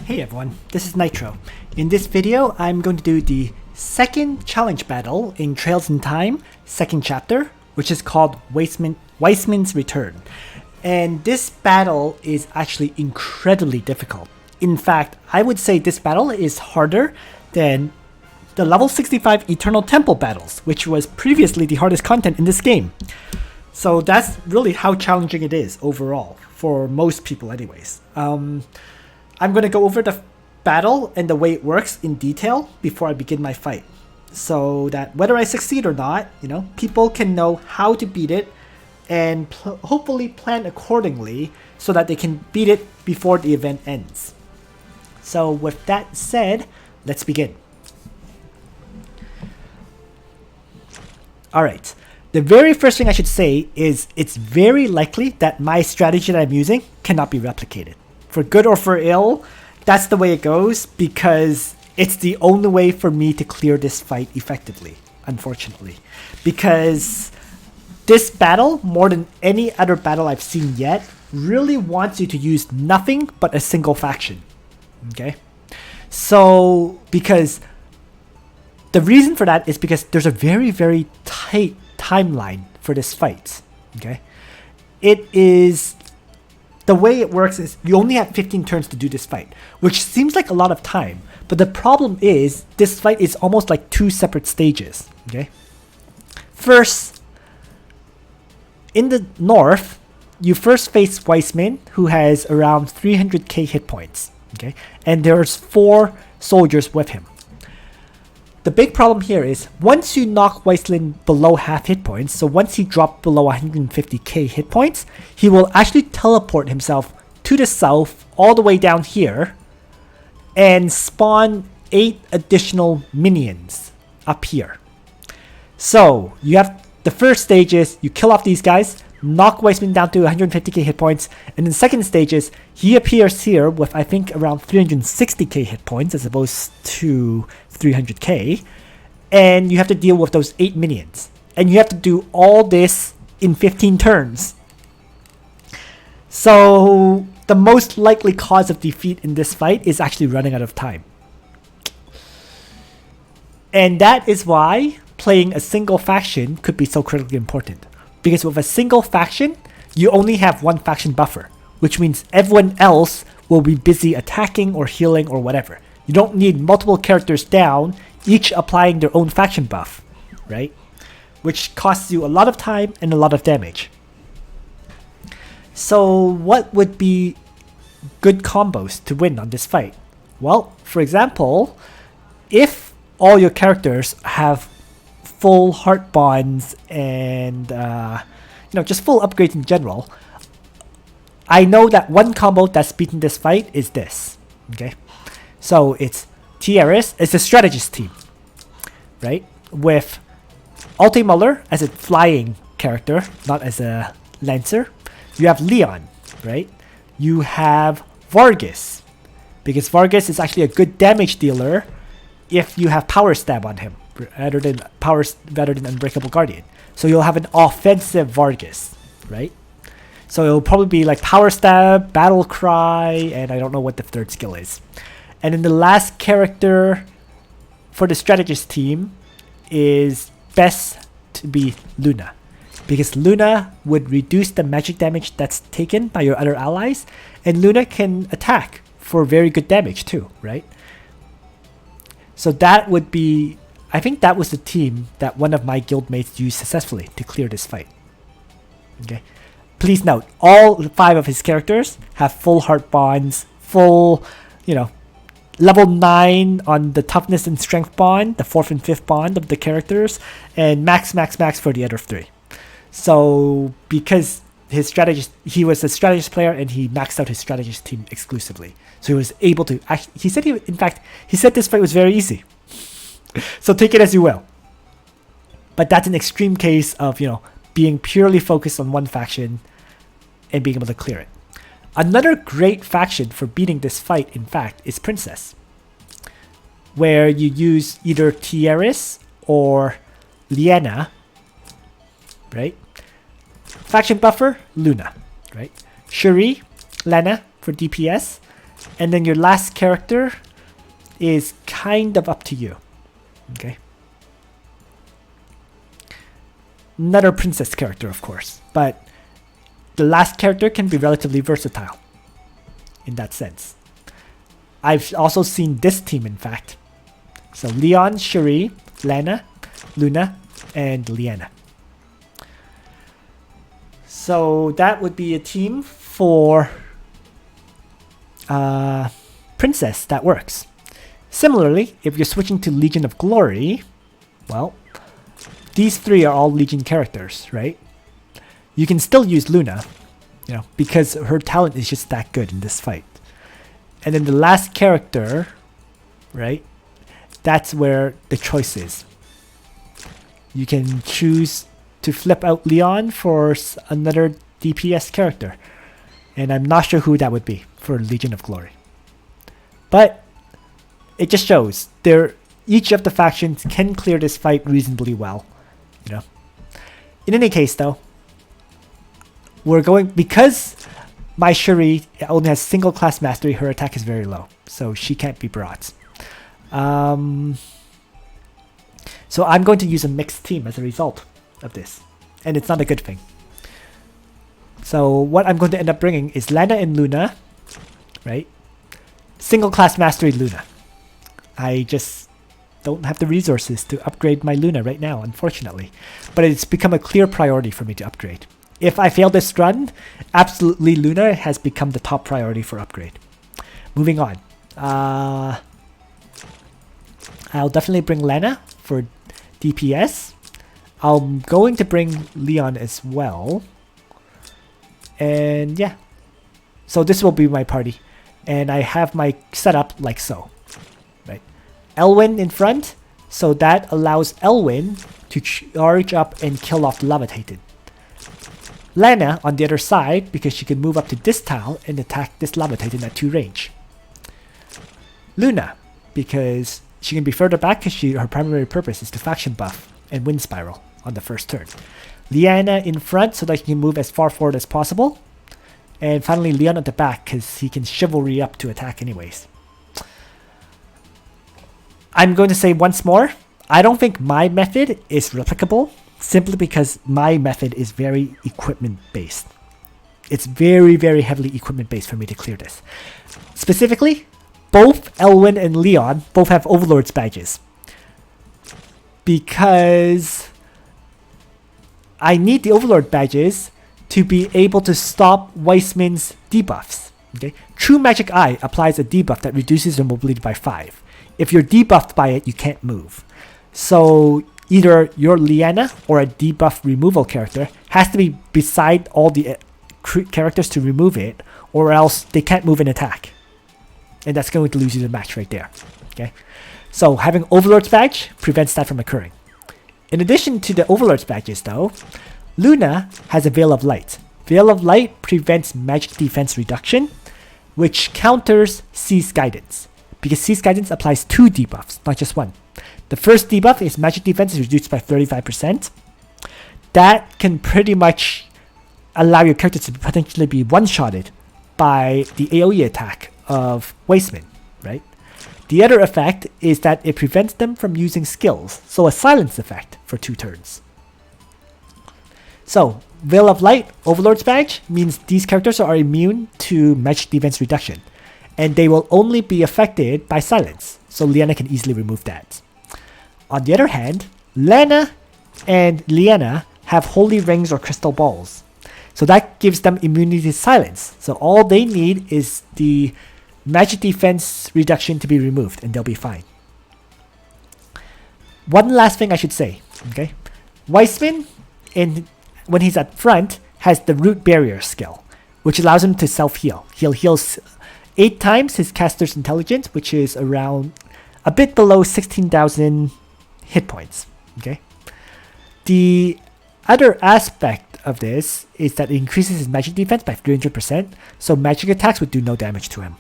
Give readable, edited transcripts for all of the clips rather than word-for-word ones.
Hey everyone, this is Nitro. In this video, I'm going to do the second challenge battle in Trails in Time, second chapter, which is called Weisman's Return. And this battle is actually incredibly difficult. In fact, I would say this battle is harder than the level 65 Eternal Temple battles, which was previously the hardest content in this game. So that's really how challenging it is overall, for most people anyways. I'm going to go over the battle and the way it works in detail before I begin my fight. So that whether I succeed or not, people can know how to beat it and hopefully plan accordingly so that they can beat it before the event ends. So with that said, let's begin. Alright, the very first thing I should say is it's very likely that my strategy that I'm using cannot be replicated. For good or for ill, that's the way it goes because it's the only way for me to clear this fight effectively, unfortunately. Because this battle, more than any other battle I've seen yet, really wants you to use nothing but a single faction. Okay? So, because the reason for that is because there's a very, very tight timeline for this fight. Okay? The way it works is you only have 15 turns to do this fight, which seems like a lot of time. But the problem is this fight is almost like two separate stages. Okay. First, in the north, you first face Weisman, who has around 300k hit points. Okay, and there's 4 soldiers with him. The big problem here is once you knock Weisman below half hit points, so once he dropped below 150k hit points, he will actually teleport himself to the south all the way down here and spawn 8 additional minions up here. So you have the first stage is you kill off these guys, knock Weisman down to 150k hit points, and in the second stage is he appears here with I think around 360k hit points as opposed to 300k, and you have to deal with those 8 minions, and you have to do all this in 15 turns. So the most likely cause of defeat in this fight is actually running out of time, and that is why playing a single faction could be so critically important. Because with a single faction, you only have one faction buffer, which means everyone else will be busy attacking or healing or whatever. You don't need multiple characters down, each applying their own faction buff, right? Which costs you a lot of time and a lot of damage. So what would be good combos to win on this fight? Well, for example, if all your characters have full heart bonds and just full upgrades in general, I know that one combo that's beaten this fight is this. Okay, so it's Cherie, it's a strategist team, right? With Alte Muller as a flying character, not as a lancer. You have Leon, right? You have Vargas, because Vargas is actually a good damage dealer if you have power stab on him rather than Unbreakable Guardian. So you'll have an offensive Vargas, right? So it'll probably be like Power Stab, Battle Cry, and I don't know what the third skill is. And then the last character for the strategist team is best to be Luna, because Luna would reduce the magic damage that's taken by your other allies, and Luna can attack for very good damage too, right? So that would be, I think that was the team that one of my guildmates used successfully to clear this fight. Okay. Please note, all 5 of his characters have full heart bonds, full, level 9 on the toughness and strength bond, the 4th and 5th bond of the characters, and max for the other 3. So because he was a strategist player and he maxed out his strategist team exclusively. So he was able to he said this fight was very easy. So take it as you will. But that's an extreme case of, being purely focused on one faction and being able to clear it. Another great faction for beating this fight, in fact, is Princess, where you use either Cherie or Liana, right? Faction buffer, Luna, right? Cherie, Lana for DPS, And then your last character is kind of up to you. Okay. Another princess character, of course, but the last character can be relatively versatile in that sense. I've also seen this team, in fact. So Leon, Cherie, Lana, Luna, and Liana. So that would be a team for Princess that works. Similarly, if you're switching to Legion of Glory, well, these three are all Legion characters, right? You can still use Luna, because her talent is just that good in this fight. And then the last character, right? That's where the choice is. You can choose to flip out Leon for another DPS character. And I'm not sure who that would be for Legion of Glory. But it just shows each of the factions can clear this fight reasonably well. In any case, though, because my Cherie only has single class mastery, her attack is very low, so she can't be brought. So I'm going to use a mixed team as a result of this, and it's not a good thing. So what I'm going to end up bringing is Lana and Luna, right? Single class mastery Luna. I just don't have the resources to upgrade my Luna right now, unfortunately. But it's become a clear priority for me to upgrade. If I fail this run, absolutely Luna has become the top priority for upgrade. Moving on. I'll definitely bring Lana for DPS. I'm going to bring Leon as well. And yeah. So this will be my party. And I have my setup like so. Right. Elwyn in front. So that allows Elwyn to charge up and kill off the Levitated. Lana on the other side, because she can move up to this tile and attack this Levitated at 2 range. Luna, because she can be further back because her primary purpose is to faction buff and wind spiral on the first turn. Liana in front so that she can move as far forward as possible. And finally Leon at the back because he can chivalry up to attack anyways. I'm going to say once more, I don't think my method is replicable simply because my method is very equipment based. It's very, very heavily equipment based for me to clear this. Specifically, both Elwyn and Leon both have Overlord's badges. Because I need the Overlord badges to be able to stop Weisman's debuffs. Okay? True Magic Eye applies a debuff that reduces your mobility by 5. If you're debuffed by it, you can't move. So either your Liana or a debuff removal character has to be beside all the characters to remove it, or else they can't move and attack. And that's going to lose you the match right there. Okay? So having Overlord's badge prevents that from occurring. In addition to the Overlord's badges though, Luna has a Veil of Light. Veil of Light prevents magic defense reduction, which counters Cease Guidance. Because Cease Guidance applies 2 debuffs, not just 1. The first debuff is magic defense is reduced by 35%. That can pretty much allow your character to potentially be one-shotted by the AoE attack of Weisman, right? The other effect is that it prevents them from using skills, so a silence effect for 2 turns. So, Veil of Light, Overlord's Badge, means these characters are immune to magic defense reduction, and they will only be affected by silence, so Liana can easily remove that. On the other hand, Lana and Liana have Holy Rings or Crystal Balls, so that gives them immunity to silence, so all they need is the magic defense reduction to be removed, and they'll be fine. One last thing I should say, okay? Weisman, when he's at front, has the Root Barrier skill, which allows him to self-heal. He'll heal 8 times his caster's intelligence, which is around a bit below 16,000 hit points. Okay. The other aspect of this is that it increases his magic defense by 300%, so magic attacks would do no damage to him.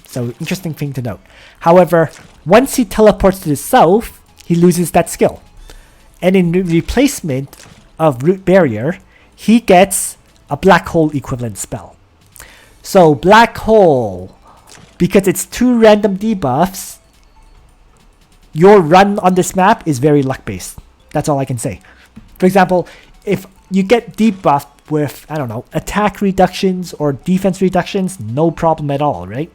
So interesting thing to note. However, once he teleports to the south, he loses that skill. And in replacement of Root Barrier, he gets a Black Hole equivalent spell. So Black Hole because it's 2 random debuffs, your run on this map is very luck based. That's all I can say. For example, if you get debuffed with, I don't know, attack reductions or defense reductions, no problem at all, right?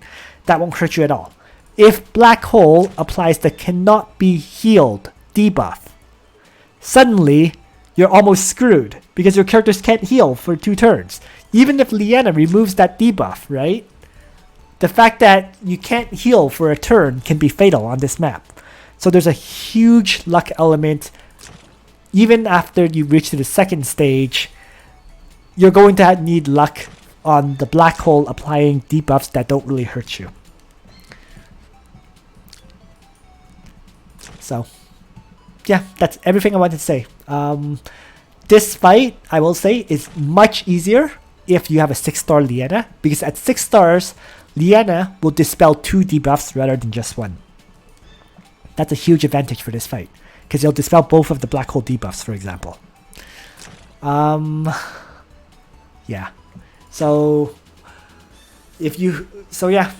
That won't hurt you at all. If Black Hole applies the cannot be healed debuff, suddenly you're almost screwed because your characters can't heal for 2 turns. Even if Liana removes that debuff, right? The fact that you can't heal for a turn can be fatal on this map. So there's a huge luck element. Even after you reach to the second stage, you're going to need luck on the Black Hole applying debuffs that don't really hurt you. So, yeah, that's everything I wanted to say. This fight, I will say, is much easier if you have a 6-star Liana, because at 6 stars, Liana will dispel 2 debuffs rather than just 1. That's a huge advantage for this fight, because it'll dispel both of the Black Hole debuffs, for example. Yeah. So, yeah.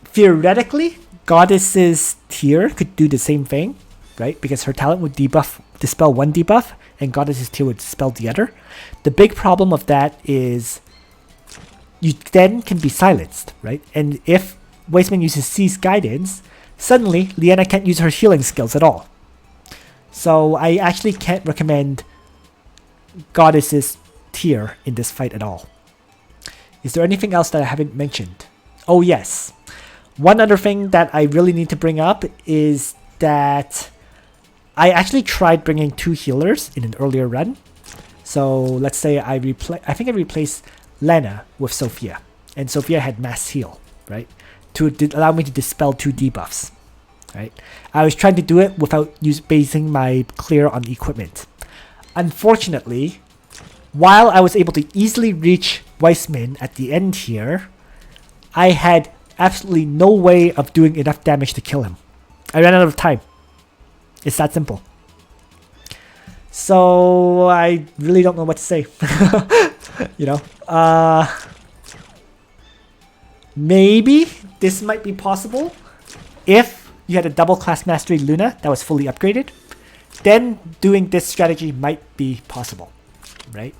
Theoretically, Goddess's tier could do the same thing, right? Because her talent would dispel 1 debuff, and Goddess's tier would dispel the other. The big problem of that is you then can be silenced, right? And if Weisman uses Cease Guidance, suddenly Liana can't use her healing skills at all. So I actually can't recommend Goddess's tier in this fight at all. Is there anything else that I haven't mentioned? Oh yes. One other thing that I really need to bring up is that I actually tried bringing 2 healers in an earlier run. So let's say I think I replaced Lena with Sophia, and Sophia had mass heal, right? To allow me to dispel 2 debuffs, right? I was trying to do it without basing my clear on equipment. Unfortunately, while I was able to easily reach Weisman at the end here, I had absolutely no way of doing enough damage to kill him. I ran out of time. It's that simple. So I really don't know what to say. You know, maybe this might be possible if you had a double class mastery Luna that was fully upgraded. Then doing this strategy might be possible, right?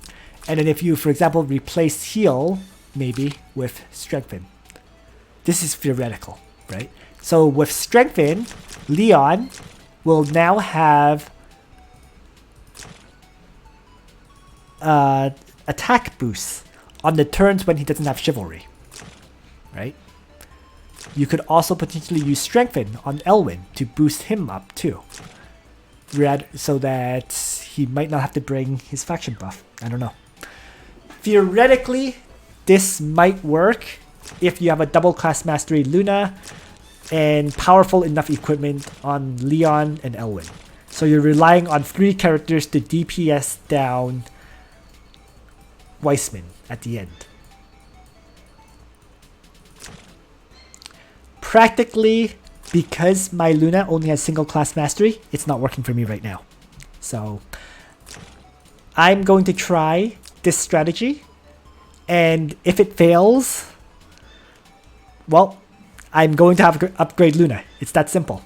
And then if you, for example, replace heal maybe with strengthen. This is theoretical, right? So with strengthen, Leon will now have attack boosts on the turns when he doesn't have chivalry, right? You could also potentially use strengthen on Elwyn to boost him up too, so that he might not have to bring his faction buff. I don't know. Theoretically, this might work if you have a double class mastery Luna and powerful enough equipment on Leon and Elwyn. So you're relying on 3 characters to DPS down Weisman at the end. Practically, because my Luna only has single class mastery, it's not working for me right now. So I'm going to try this strategy, and if it fails, well, I'm going to have to upgrade Luna. It's that simple.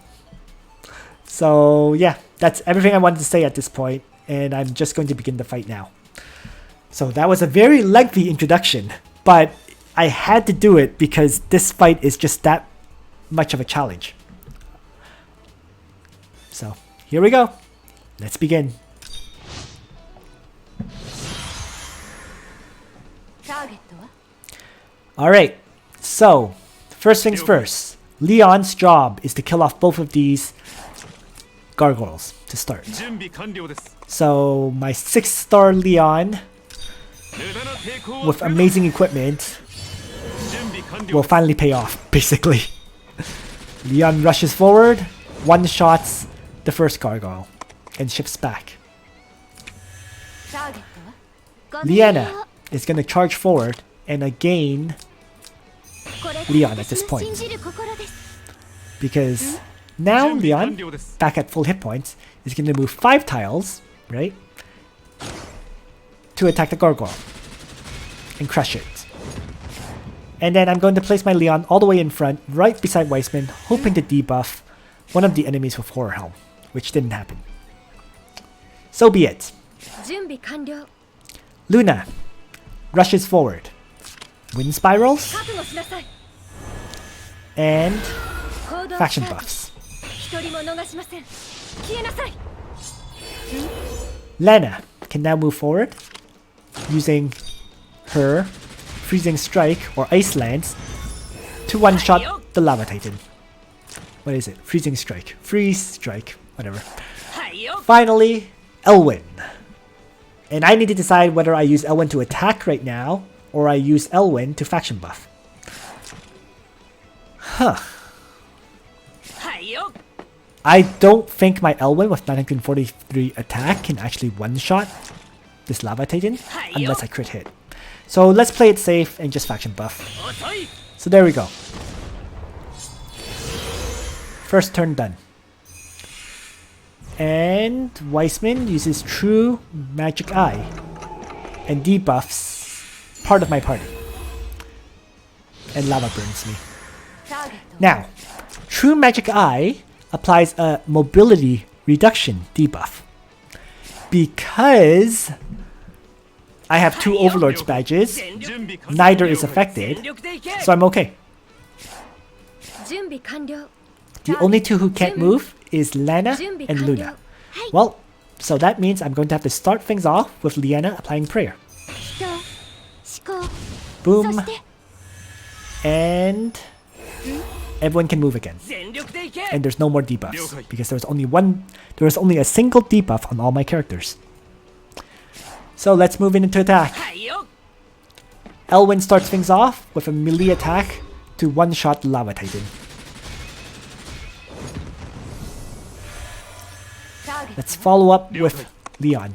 So yeah, that's everything I wanted to say at this point, and I'm just going to begin the fight now. So that was a very lengthy introduction, but I had to do it because this fight is just that much of a challenge. So here we go. Let's begin. Alright, so first things first. Leon's job is to kill off both of these gargoyles to start. So my 6-star Leon with amazing equipment will finally pay off, basically. Leon rushes forward, one-shots the first gargoyle, and shifts back. Liana is going to charge forward and again Leon at this point. Because now Leon, back at full hit points, is going to move 5 tiles, right? To attack the gargoyle and crush it. And then I'm going to place my Leon all the way in front, right beside Weisman, hoping to debuff one of the enemies with Horror Helm, which didn't happen. So be it. Luna rushes forward. Wind spirals. And faction buffs. Lana can now move forward using her Freezing Strike or Ice Lance to one-shot the Lava Titan. What is it? Freezing Strike. Freeze Strike. Whatever. Finally, Elwyn. And I need to decide whether I use Elwyn to attack right now or I use Elwyn to faction buff. Huh. I don't think my Elwyn with 943 attack can actually one-shot this Lava Titan unless I crit hit. So let's play it safe and just faction buff. So there we go. First turn done. And Weisman uses True Magic Eye and debuffs part of my party. And lava burns me. Now, True Magic Eye applies a mobility reduction debuff. Because I have 2 Overlord's badges, neither is affected, so I'm okay. The only 2 who can't move is Lana and Luna. Well, so that means I'm going to have to start things off with Liana applying prayer. Boom. And everyone can move again. And there's no more debuffs because there was only a single debuff on all my characters. So let's move into attack. Elwyn starts things off with a melee attack to one-shot Lava Titan. Let's follow up with Leon,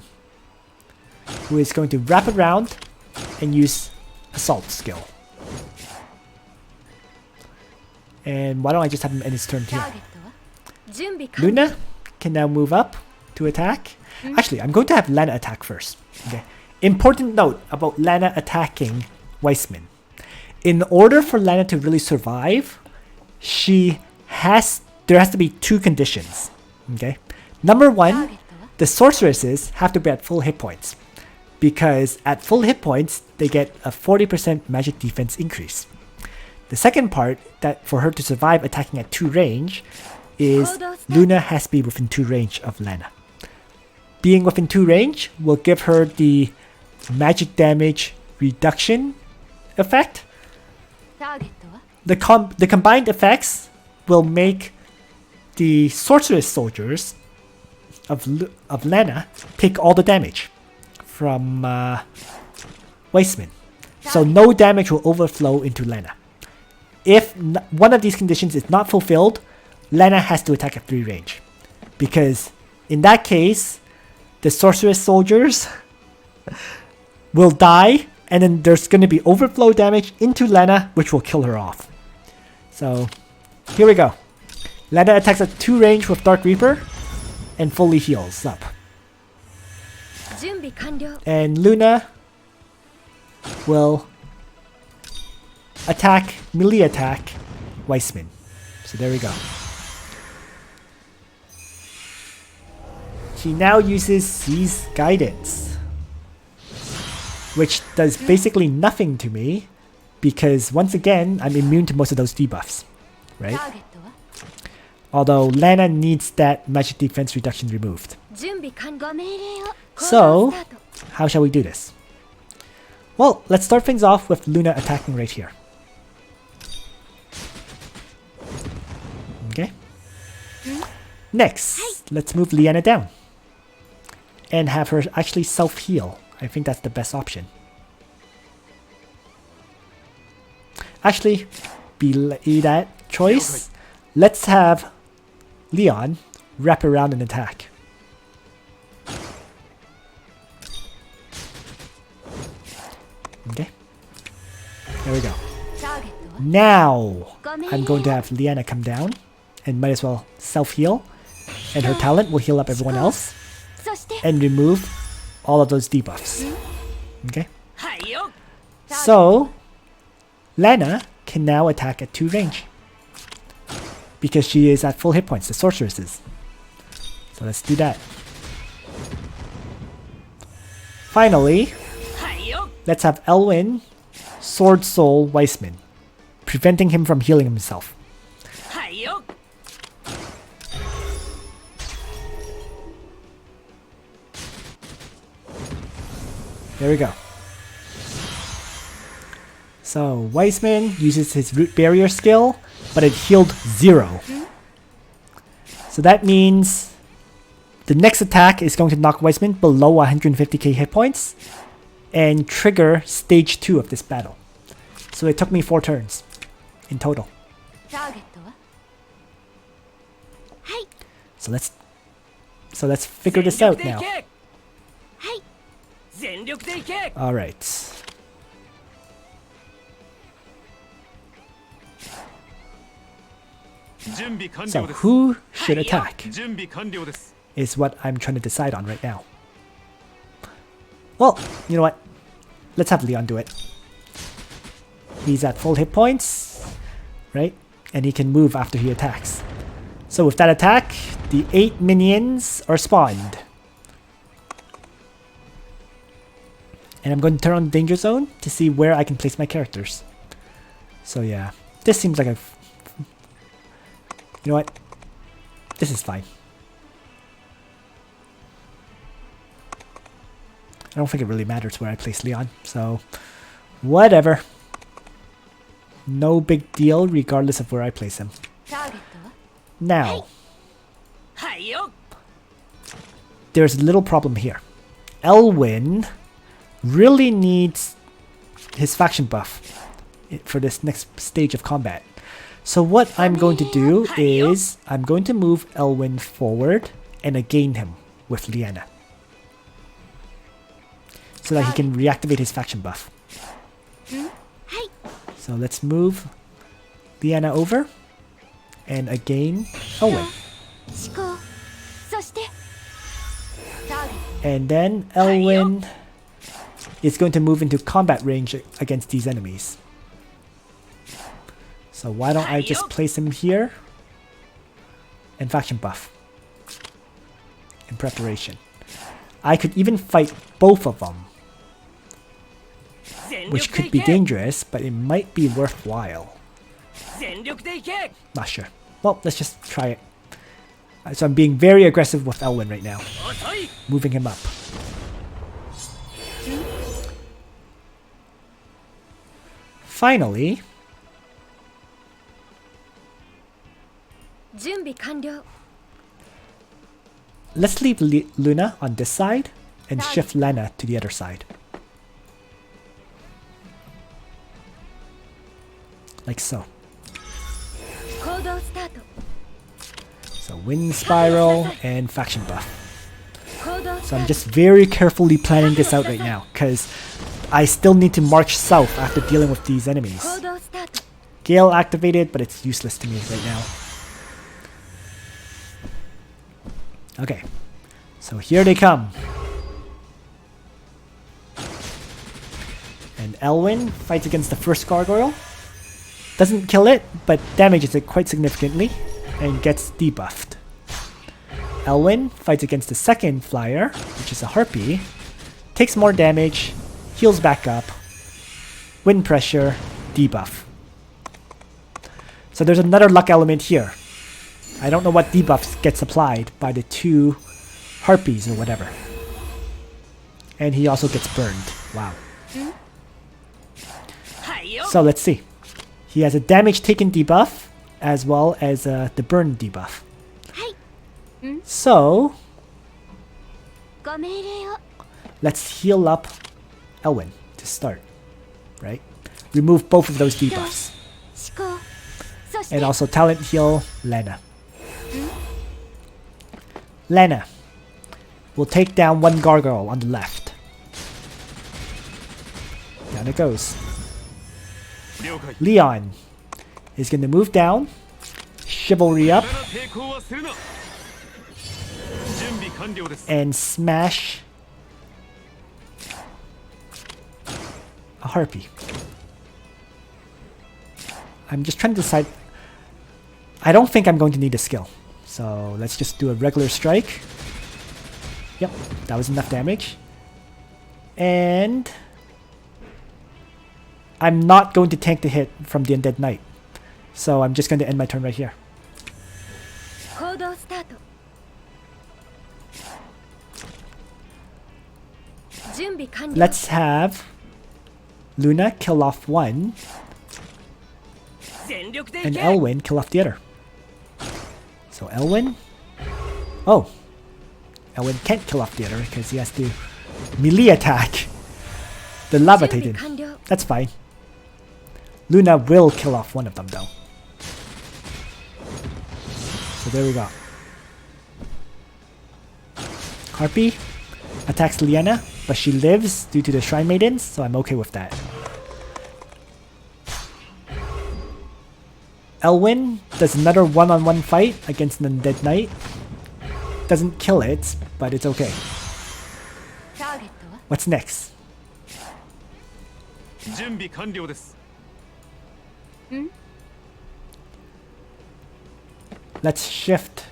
who is going to wrap around and use Assault skill. And why don't I just have him end his turn here? Luna can now move up to attack. Actually, I'm going to have Lana attack first. Okay. Important note about Lana attacking Weisman. In order for Lana to really survive, there has to be 2 conditions. Okay. Number 1, the sorceresses have to be at full hit points. Because at full hit points, they get a 40% magic defense increase. The second part, that for her to survive attacking at 2 range, is Luna has to be within 2 range of Lana. Being within 2 range will give her the magic damage reduction effect. The combined effects will make the sorceress soldiers of Lana take all the damage from Weisman. So no damage will overflow into Lana. If one of these conditions is not fulfilled, Lana has to attack at 3 range. Because in that case, the sorceress soldiers will die, and then there's going to be overflow damage into Lana, which will kill her off. So, here we go. Lana attacks at 2 range with Dark Reaper, and fully heals up. And Luna will melee attack Weisman. So there we go. She now uses Seize Guidance, which does basically nothing to me because once again I'm immune to most of those debuffs, right? Although Lana needs that magic defense reduction removed. So, how shall we do this? Well, let's start things off with Luna attacking right here. Okay. Next, let's move Liana down. And have her actually self-heal. I think that's the best option. Actually, be that choice. Let's have Leon wrap around and attack. Okay. There we go. Now, I'm going to have Liana come down and might as well self-heal. And her talent will heal up everyone else. And remove all of those debuffs. Okay. So, Lana can now attack at 2 range. Because she is at full hit points, the sorceress is. So let's do that. Finally, let's have Elwyn Sword Soul Weisman, preventing him from healing himself. There we go. So Weisman uses his root barrier skill, but it healed 0. So that means the next attack is going to knock Weisman below 150k hit points and trigger stage 2 of this battle. So it took me 4 turns in total. So let's figure this out now. Alright. So who should attack is what I'm trying to decide on right now. Well, you know what? Let's have Leon do it. He's at full hit points, right? And he can move after he attacks. So with that attack, the 8 minions are spawned. And I'm going to turn on the danger zone to see where I can place my characters. So yeah, this seems like a... You know what? This is fine. I don't think it really matters where I place Leon, so whatever. No big deal regardless of where I place him. Now, there's a little problem here. Elwyn really needs his faction buff for this next stage of combat. So what I'm going to do is I'm going to move Elwyn forward and again him with Liana, so that he can reactivate his faction buff. So let's move Liana over and again Elwyn. And then Elwyn is going to move into combat range against these enemies. So why don't I just place him here and faction buff in preparation. I could even fight both of them, which could be dangerous, but it might be worthwhile. Not sure. Well, let's just try it. So I'm being very aggressive with Elwyn right now, moving him up. Finally, let's leave Luna on this side and shift Lana to the other side. Like so. So wind spiral and faction buff. So I'm just very carefully planning this out right now, because I still need to march south after dealing with these enemies. Gale activated, but it's useless to me right now. Okay, so here they come. And Elwyn fights against the first gargoyle. Doesn't kill it, but damages it quite significantly and gets debuffed. Elwyn fights against the second flyer, which is a harpy. Takes more damage, heals back up, wind pressure, debuff. So there's another luck element here. I don't know what debuffs gets applied by the two harpies or whatever. And he also gets burned. Wow. So let's see. He has a damage taken debuff as well as the burn debuff. So let's heal up Elwyn to start, right? Remove both of those debuffs. And also talent heal Lana. Lana will take down one gargoyle on the left. Down it goes. Leon is going to move down, chivalry up, and smash a harpy. I'm just trying to decide. I don't think I'm going to need a skill. So let's just do a regular strike. Yep, that was enough damage. And I'm not going to tank the hit from the Undead Knight. So I'm just going to end my turn right here. Let's have Luna kill off one and Elwyn kill off the other. So Elwyn... Oh! Elwyn can't kill off the other because he has to melee attack the Lava Titan. That's fine. Luna will kill off one of them though. So there we go. Harpy attacks Liana, but she lives due to the Shrine Maidens, so I'm okay with that. Elwyn does another one-on-one fight against an Undead Knight. Doesn't kill it, but it's okay. What's next? Let's shift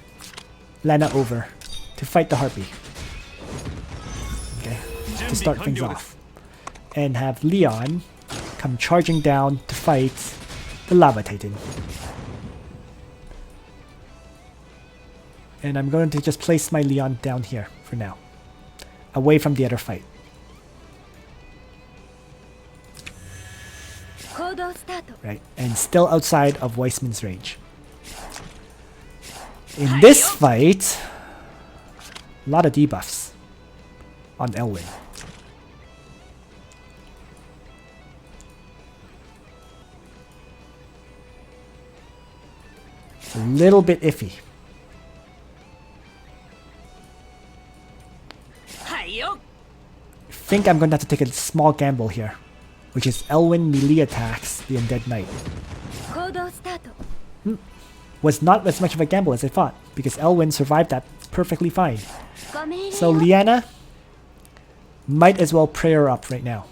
Lana over to fight the Harpy. Okay, to start things off. And have Leon come charging down to fight the Lava Titan. And I'm going to just place my Leon down here for now, away from the other fight. Right, and still outside of Weisman's range. In this fight, a lot of debuffs on Elwyn. It's a little bit iffy. I think I'm going to have to take a small gamble here, which is Elwyn melee attacks the Undead Knight. Was not as much of a gamble as I thought, because Elwyn survived that perfectly fine. So Liana might as well pray her up right now.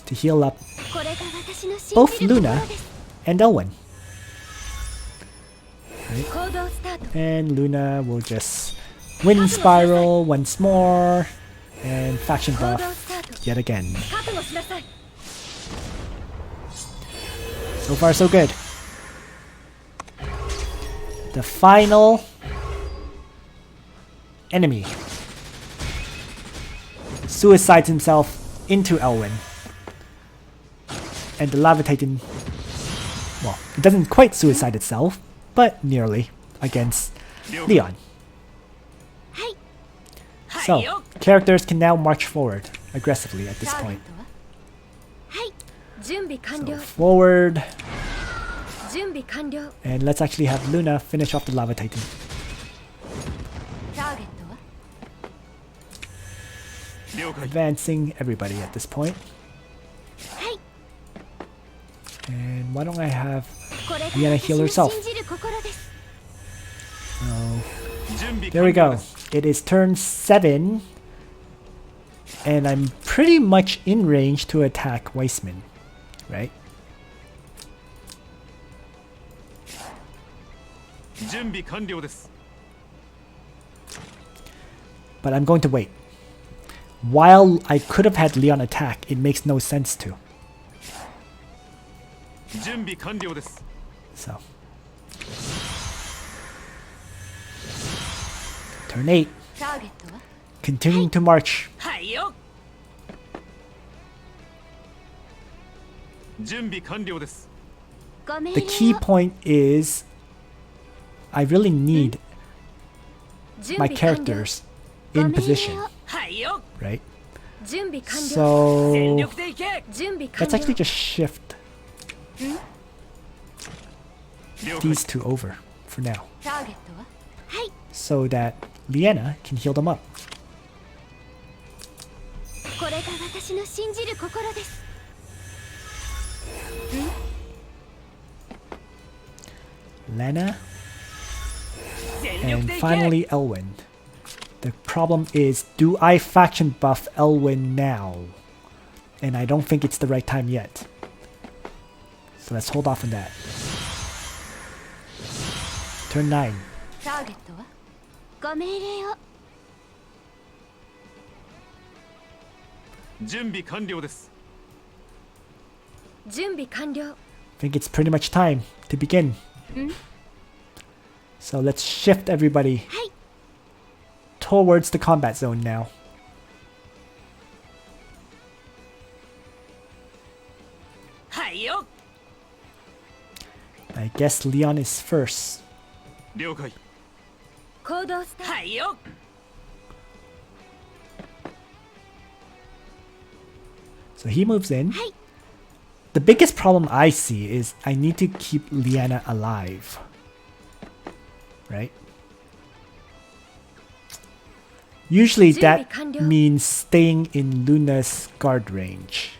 To heal up both Luna and Elwyn. Right. And Luna will just Wind Spiral once more, and faction buff yet again. So far so good. The final enemy suicides himself into Elwyn. And the Lava Titan, well, it doesn't quite suicide itself, but nearly, against Leon. So, characters can now march forward aggressively at this point. So forward. And let's actually have Luna finish off the Lava Titan. Advancing everybody at this point. And why don't I have Liana heal herself? So, there we go. It is turn 7. And I'm pretty much in range to attack Weisman. Right? But I'm going to wait. While I could have had Leon attack, it makes no sense to. So. Turn 8. Continuing to march. The key point is I really need my characters in position, right? So let's actually just shift these two over for now, so that Liana can heal them up. Lana, and finally Elwyn. The problem is, do I faction buff Elwyn now? And I don't think it's the right time yet. So let's hold off on that. Turn 9. ターゲットはご命令を。準備完了です。準備完了。 I think it's pretty much time to begin. So let's shift everybody towards the combat zone now. I guess Leon is first. 了解。行動スタート。So he moves in. The biggest problem I see is I need to keep Liana alive. Right? Usually that means staying in Luna's guard range.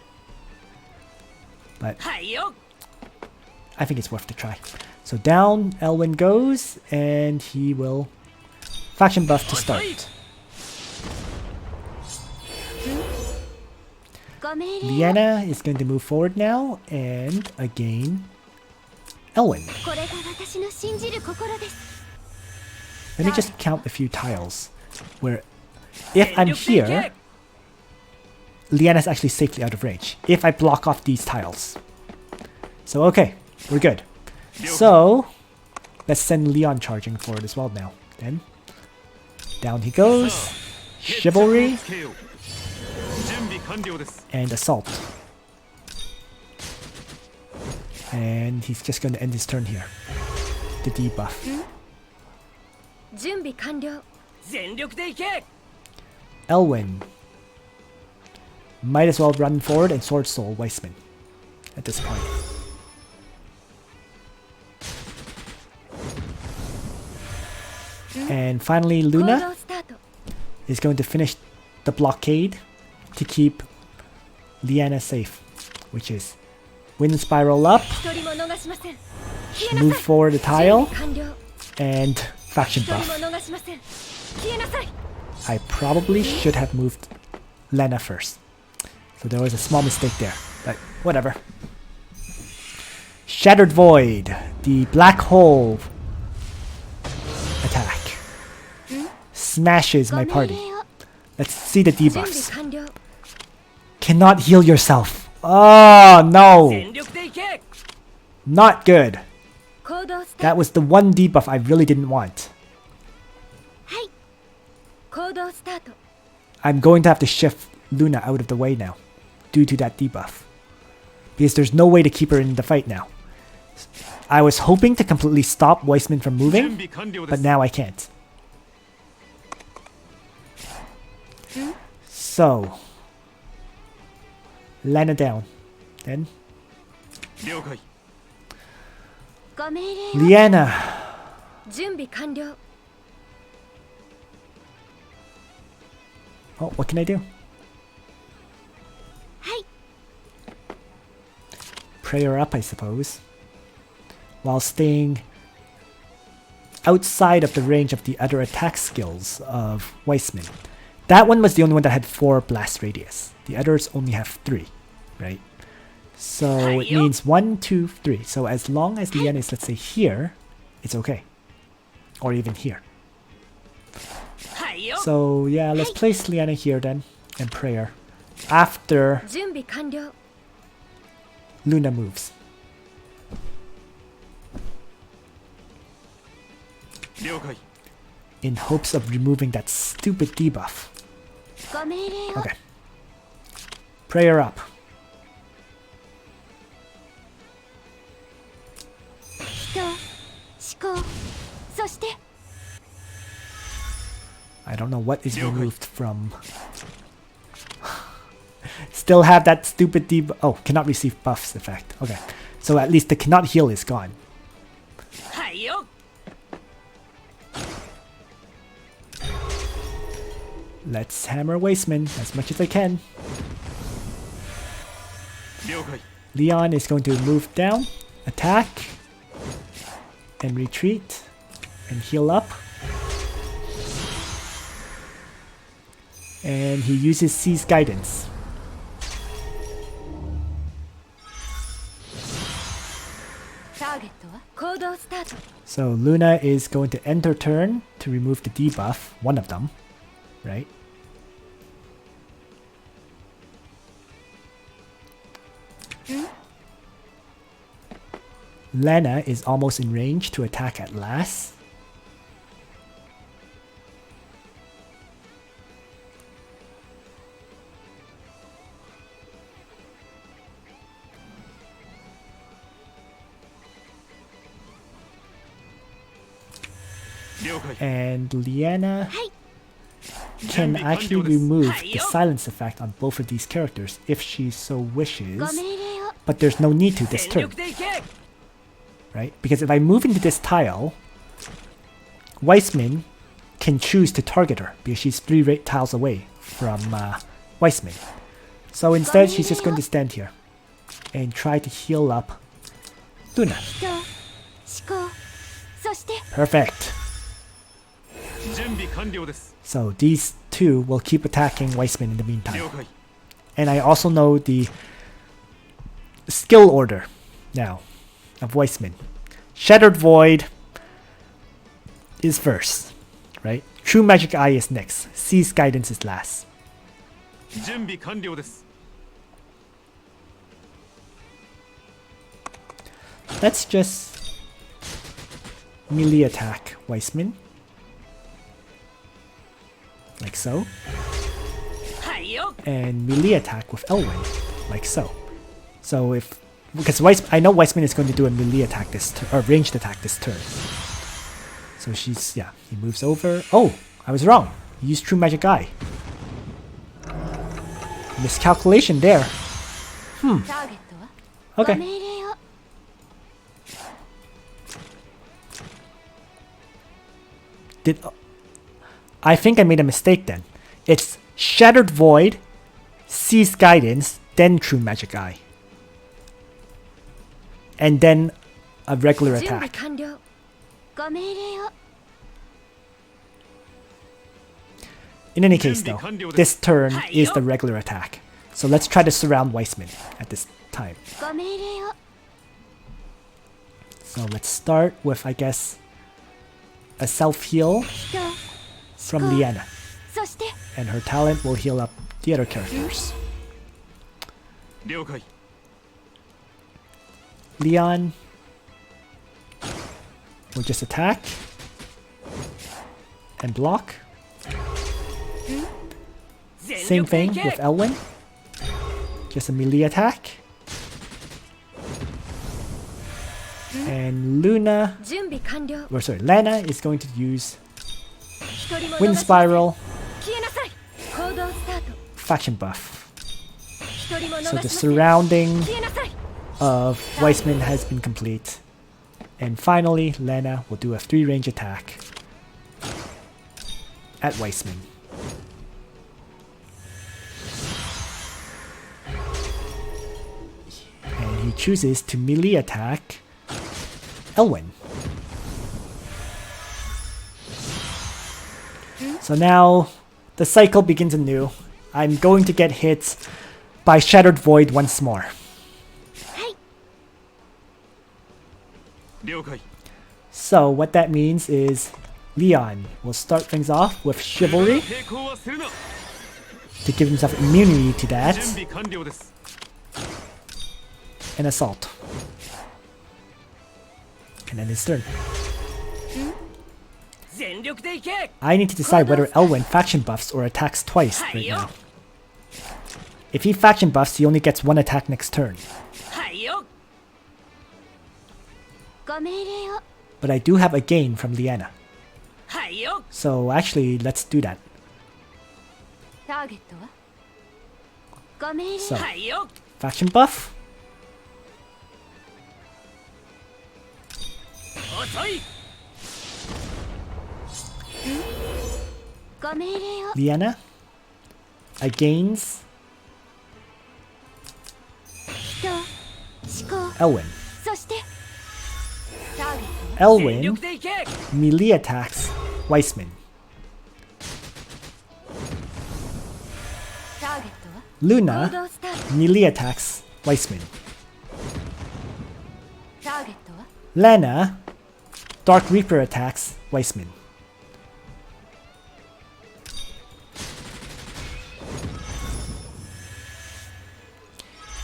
But I think it's worth the try. So down Elwyn goes, and he will faction buff to start. Liana is going to move forward now, and again, Elwyn. Let me just count a few tiles where if I'm here, Liana's actually safely out of range if I block off these tiles. So okay, we're good. So let's send Leon charging forward as well now. Then down he goes. Chivalry and assault. And he's just going to end his turn here. The debuff. Elwyn. Might as well run forward and sword soul Weisman at this point. And finally Luna is going to finish the blockade to keep Liana safe, which is wind spiral up, move forward a tile, and faction buff. I probably should have moved Lena first. So there was a small mistake there, but whatever. Shattered Void, the black hole attack, smashes my party. Let's see the debuffs. Cannot heal yourself. Oh no! Not good. That was the one debuff I really didn't want. I'm going to have to shift Luna out of the way now, due to that debuff. Because there's no way to keep her in the fight now. I was hoping to completely stop Weisman from moving, but now I can't. So, Lana down. Then Liana. Oh, what can I do? Prayer up, I suppose. While staying outside of the range of the other attack skills of Weisman. That one was the only one that had 4 blast radius. The others only have 3, right? So it means 1, 2, 3. So as long as Liana is, let's say, here, it's okay. Or even here. So yeah, let's place Liana here then, and prayer. After Luna moves. In hopes of removing that stupid debuff. Okay. Prayer up. I don't know what is removed from. Still have that stupid debuff. Oh, cannot receive buffs effect. Okay. So at least the cannot heal is gone. Let's hammer Weisman as much as I can. Leon is going to move down, attack, and retreat, and heal up. And he uses C's guidance. ターゲットは行動スタート So Luna is going to end her turn to remove the debuff, one of them, right? Lena is almost in range to attack at last. And Liana can actually remove the silence effect on both of these characters if she so wishes, but there's no need to this turn, right? Because if I move into this tile, Weisman can choose to target her because she's 3 tiles away from Weisman. So instead, she's just going to stand here and try to heal up Luna. Perfect. So these two will keep attacking Weisman in the meantime. And I also know the skill order now of Weisman. Shattered Void is first, right? True Magic Eye is next. Seize Guidance is last. Let's just melee attack Weisman. Like so. And melee attack with Elwyn, like so. So if, because I know Weisman is going to do a melee attack this turn, or ranged attack this turn. So she's, yeah, he moves over. Oh, I was wrong. He used True Magic Eye. Miscalculation there. Okay. I think I made a mistake then. It's Shattered Void, Seize Guidance, then True Magic Eye. And then a regular attack. In any case though, this turn is the regular attack. So let's try to surround Weisman at this time. So let's start with, I guess, a self-heal from Liana. And her talent will heal up the other characters. Leon will just attack and block. Same thing with Elwyn. Just a melee attack. And Lena, or sorry, Lena is going to use Wind Spiral, faction buff. So the surrounding of Weisman has been complete. And finally, Lena will do a 3-range attack at Weisman. And he chooses to melee attack Elwyn. So now the cycle begins anew. I'm going to get hit by Shattered Void once more. So what that means is Leon will start things off with Chivalry to give himself immunity to that, and Assault. And then his turn. I need to decide whether Elwyn faction buffs or attacks twice right now. If he faction buffs, he only gets 1 attack next turn. But I do have a gain from Liana. So actually, let's do that. So, faction buff. Liana against Elwyn. Elwyn melee attacks Weisman. Luna melee attacks Weisman. ターゲットは Lena, Dark Reaper attacks Weisman.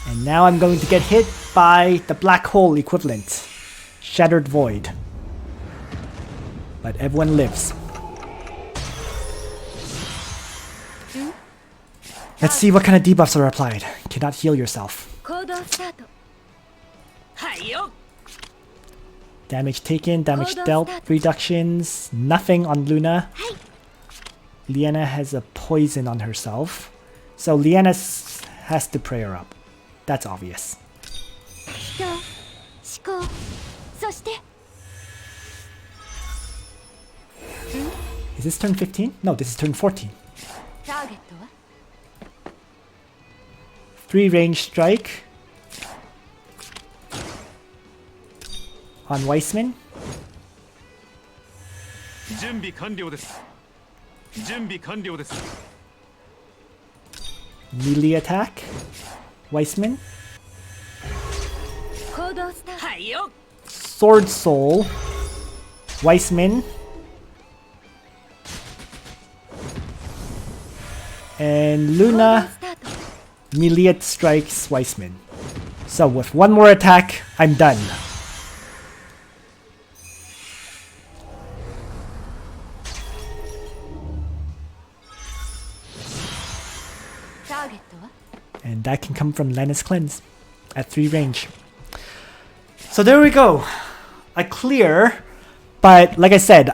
And now I'm going to get hit by the black hole equivalent, Shattered Void. But everyone lives. Let's see what kind of debuffs are applied. Cannot heal yourself. 行動スタートはいよ Damage taken, damage dealt, reductions, nothing on Luna. Liana has a poison on herself. So Liana has to pray her up. That's obvious. 人思考そして Is this turn 15? No, this is turn 14. ターゲットは 3 range strike on Weisman. 準備完了です。準備完了です。 Melee attack. Weisman. 行動スタートはいよ Sword Soul. Weisman. And 行動 Luna スタート melee strikes Weisman. So with one more attack, I'm done. And that can come from Lena's Cleanse at 3 range. So there we go. A clear, but like I said,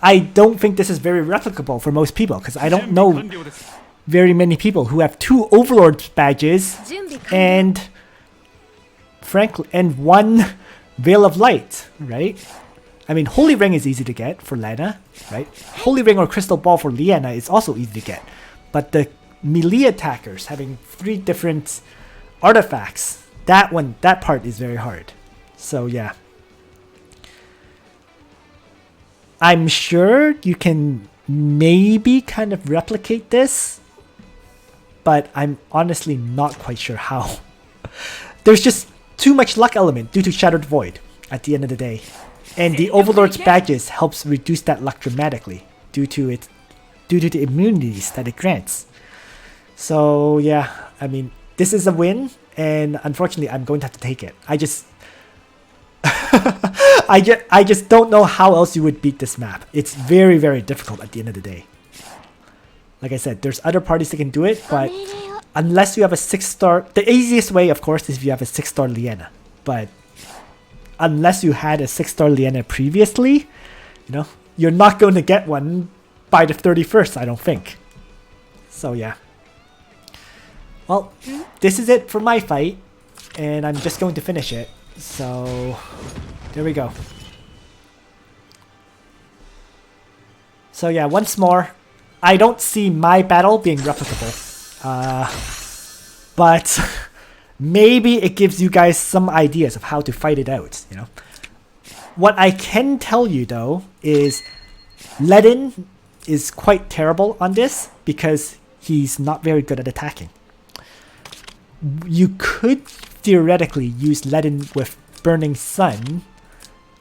I don't think this is very replicable for most people because I don't know 完了です。 very many people who have 2 Overlord badges 準備完了 and frankly, and 1 Veil of Light, right? I mean, Holy Ring is easy to get for Lena, right? Holy Ring or Crystal Ball for Liana is also easy to get. But the melee attackers having 3 different artifacts, that part is very hard. So yeah. I'm sure you can maybe kind of replicate this, but I'm honestly not quite sure how. There's just too much luck element due to Shattered Void at the end of the day. And the Overlord's badges helps reduce that luck dramatically due to the immunities that it grants. So yeah, I mean, this is a win, and unfortunately I'm going to have to take it. I just I just don't know how else you would beat this map. It's very, very difficult at the end of the day. Like I said, there's other parties that can do it, but unless you have a 6-star... The easiest way, of course, is if you have a 6-star Liana. But unless you had a 6-star Liana previously, you know, you're not going to get one by the 31st, I don't think. So yeah. Well, this is it for my fight, and I'm just going to finish it. So, there we go. So yeah, once more, I don't see my battle being replicable. But maybe it gives you guys some ideas of how to fight it out, you know. What I can tell you though is Ledin is quite terrible on this because he's not very good at attacking. You could theoretically use Ledin with Burning Sun,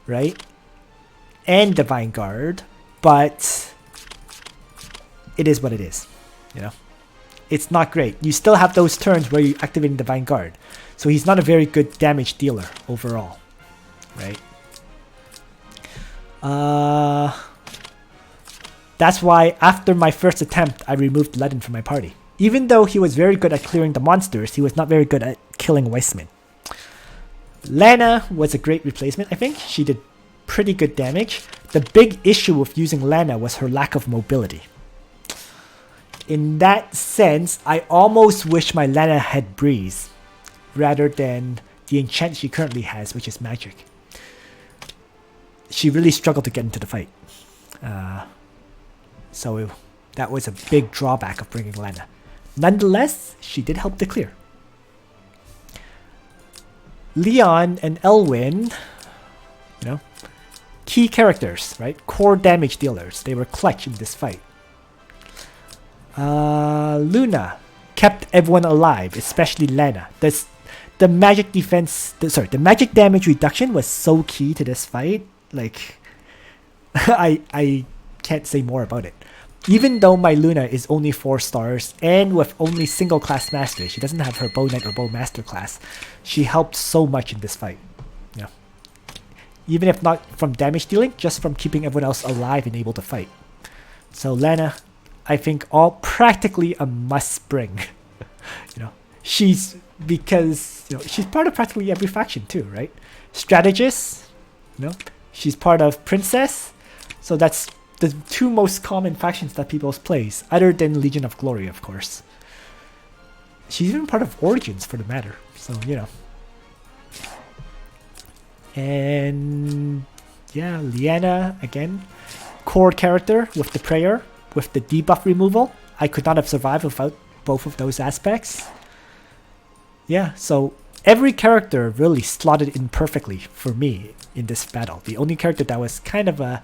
right? And Divine Guard, but it is what it is, you know? It's not great. You still have those turns where you activate Divine Guard. So he's not a very good damage dealer overall, right? That's why after my first attempt, I removed Ledin from my party. Even though he was very good at clearing the monsters, he was not very good at killing Weisman. Lana was a great replacement, I think. She did pretty good damage. The big issue with using Lana was her lack of mobility. In that sense, I almost wish my Lana had Breeze rather than the enchant she currently has, which is Magic. She really struggled to get into the fight. So that was a big drawback of bringing Lana. Nonetheless, she did help to clear. Leon and Elwyn, you know, key characters, right? Core damage dealers. They were clutch in this fight. Luna kept everyone alive, especially Lena. The the magic defense, the magic damage reduction was so key to this fight. Like, I can't say more about it. Even though my Luna is only 4 stars and with only single class mastery, she doesn't have her bow knight or bow master class, she helped so much in this fight. Yeah. Even if not from damage dealing, just from keeping everyone else alive and able to fight. So Lana, I think all practically a must bring. She's because she's part of practically every faction too, right? Strategist, she's part of Princess, so that's the 2 most common factions that people plays, other than Legion of Glory, of course. She's even part of Origins, for the matter. So and yeah, Liana again, core character with the prayer, with the debuff removal. I could not have survived without both of those aspects. Yeah, so every character really slotted in perfectly for me in this battle. The only character that was kind of a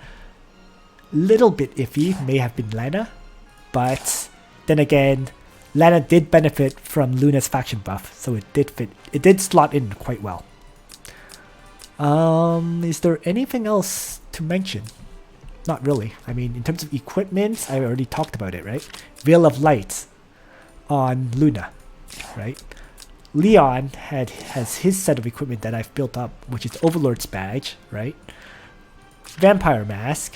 little bit iffy may have been Lana, but then again, Lana did benefit from Luna's faction buff, so it did fit. It did slot in quite well. Is there anything else to mention? Not really. I mean, in terms of equipment, I already talked about it, right? Veil of Light on Luna, right? Leon has his set of equipment that I've built up, which is Overlord's Badge, right? Vampire Mask,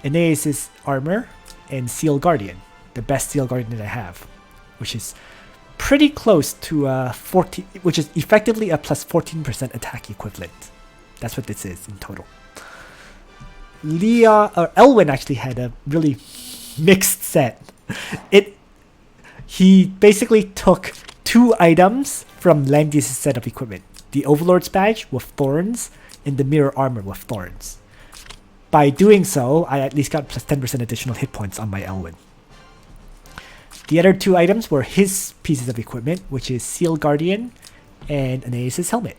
Aeneas' Armor, and Seal Guardian, the best Seal Guardian that I have, which is pretty close to 14, which is effectively a plus 14% attack equivalent. That's what this is in total. Elwyn actually had a really mixed set. He basically took 2 items from Langrisser set of equipment. The Overlord's Badge with Thorns and the Mirror Armor with Thorns. By doing so, I at least got plus 10% additional hit points on my Elwyn. The other 2 items were his pieces of equipment, which is Seal Guardian and Aeneas' Helmet,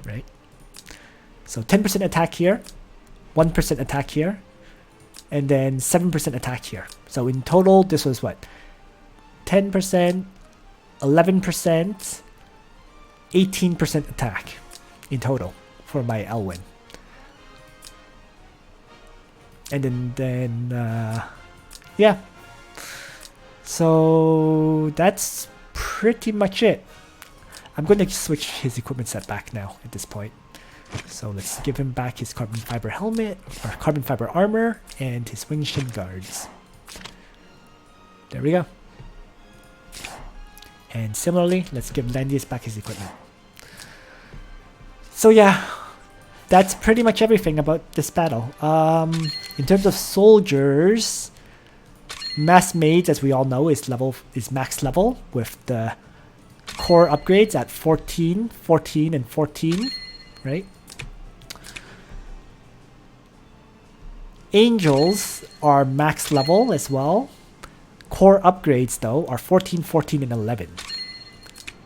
right? So 10% attack here, 1% attack here, and then 7% attack here. So in total, this was what? 10%, 11%, 18% attack in total for my Elwyn. And then yeah. So that's pretty much it. I'm going to switch his equipment set back now at this point. So let's give him back his carbon fiber helmet, or carbon fiber armor, and his wing shin guards. There we go. And similarly, let's give Landius back his equipment. So yeah, that's pretty much everything about this battle. In terms of soldiers, Mass Maids, as we all know, is max level with the core upgrades at 14, 14, and 14, right? Angels are max level as well. Core upgrades, though, are 14, 14, and 11.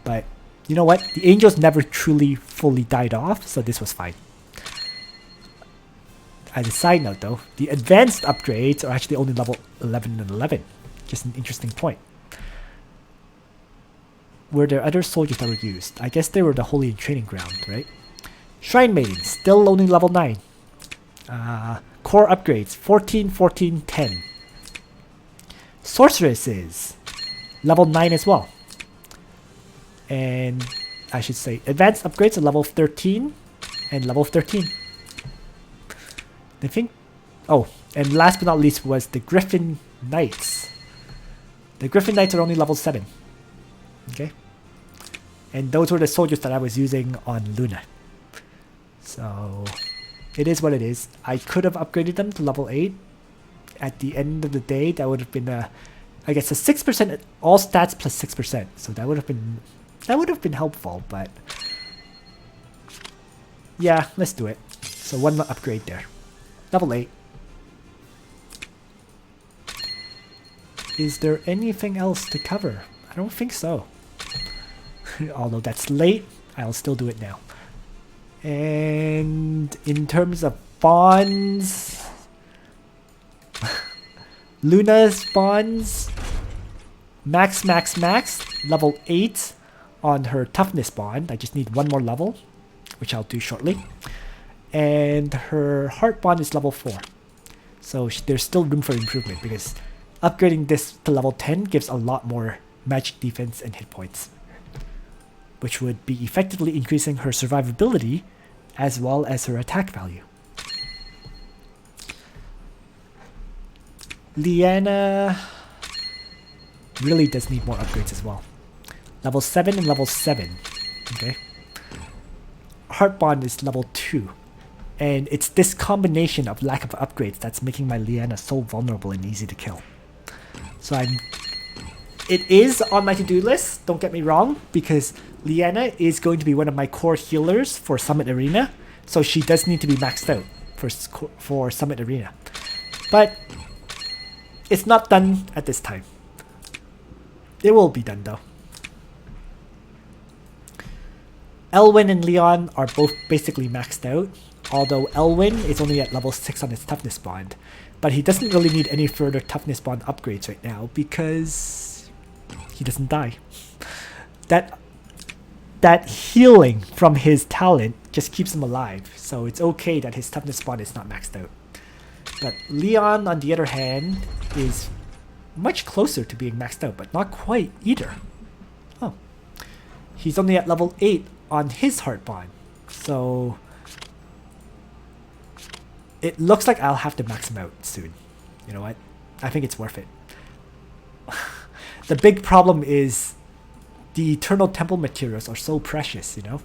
But you know what? The Angels never truly fully died off, so this was fine. As a side note, though, the advanced upgrades are actually only level 11 and 11. Just an interesting point. Were there other soldiers that were used? I guess they were the Holy Training Ground, right? Shrine Maidens, still only level 9. Core upgrades, 14, 14, 10. Sorceresses, level 9 as well. And I should say, advanced upgrades are level 13 and level 13. I think, oh, and last but not least was the Griffin Knights. The Griffin Knights are only level 7. Okay. And those were the soldiers that I was using on Luna. So, it is what it is. I could have upgraded them to level 8. At the end of the day, that would have been I guess a 6%, all stats plus 6%. So that would have been helpful, but yeah, let's do it. So one upgrade there. Level 8. Is there anything else to cover? I don't think so. Although that's late, I'll still do it now. And in terms of bonds, Luna's bonds, max, level 8 on her toughness bond. I just need one more level, which I'll do shortly. And her heart bond is level 4. So there's still room for improvement because upgrading this to level 10 gives a lot more magic defense and hit points, which would be effectively increasing her survivability as well as her attack value. Liana really does need more upgrades as well. Level 7 and level 7. Okay. Heart bond is level 2. And it's this combination of lack of upgrades that's making my Liana so vulnerable and easy to kill. So it is on my to-do list, don't get me wrong, because Liana is going to be one of my core healers for Summit Arena. So she does need to be maxed out for Summit Arena. But it's not done at this time. It will be done though. Elwyn and Leon are both basically maxed out, although Elwyn is only at level 6 on his toughness bond. But he doesn't really need any further toughness bond upgrades right now because he doesn't die. That healing from his talent just keeps him alive, so it's okay that his toughness bond is not maxed out. But Leon, on the other hand, is much closer to being maxed out, but not quite either. Oh. He's only at level 8 on his heart bond, so it looks like I'll have to max him out soon. You know what? I think it's worth it. The big problem is the Eternal Temple materials are so precious, you know?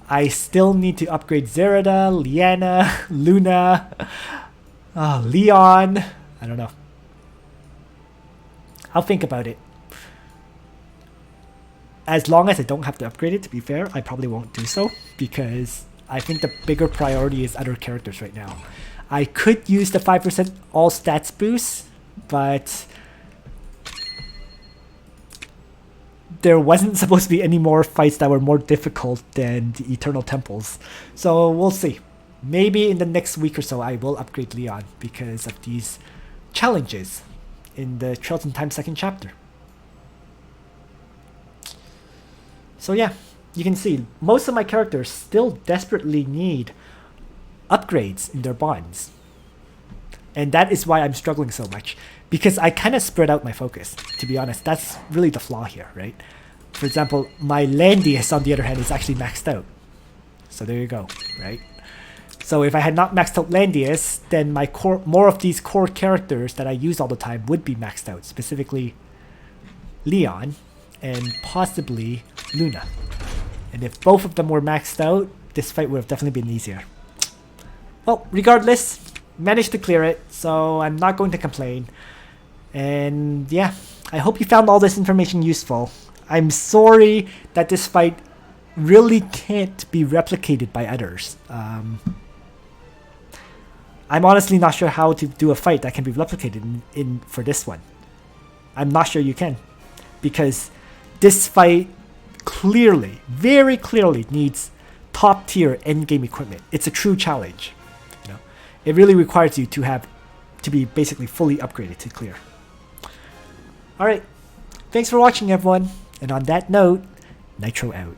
I still need to upgrade Zerida, Liana, Luna, Leon. I don't know. I'll think about it. As long as I don't have to upgrade it, to be fair, I probably won't do so because I think the bigger priority is other characters right now. I could use the 5% all stats boost, but there wasn't supposed to be any more fights that were more difficult than the Eternal Temples. So we'll see. Maybe in the next week or so I will upgrade Leon because of these challenges in the Trails in Time 2nd chapter. So yeah, you can see most of my characters still desperately need upgrades in their bonds. And that is why I'm struggling so much. Because I kind of spread out my focus, to be honest. That's really the flaw here, right? For example, my Landius, on the other hand, is actually maxed out. So there you go, right? So if I had not maxed out Landius, then my more of these core characters that I use all the time would be maxed out. Specifically, Leon and possibly Luna. And if both of them were maxed out, this fight would have definitely been easier. Well, regardless, managed to clear it, so I'm not going to complain. And yeah, I hope you found all this information useful. I'm sorry that this fight really can't be replicated by others. I'm honestly not sure how to do a fight that can be replicated in for this one. I'm not sure you can, because this fight clearly, very clearly needs top tier endgame equipment. It's a true challenge. You know, it really requires you to be basically fully upgraded to clear. Alright, thanks for watching everyone, and on that note, Nitro out.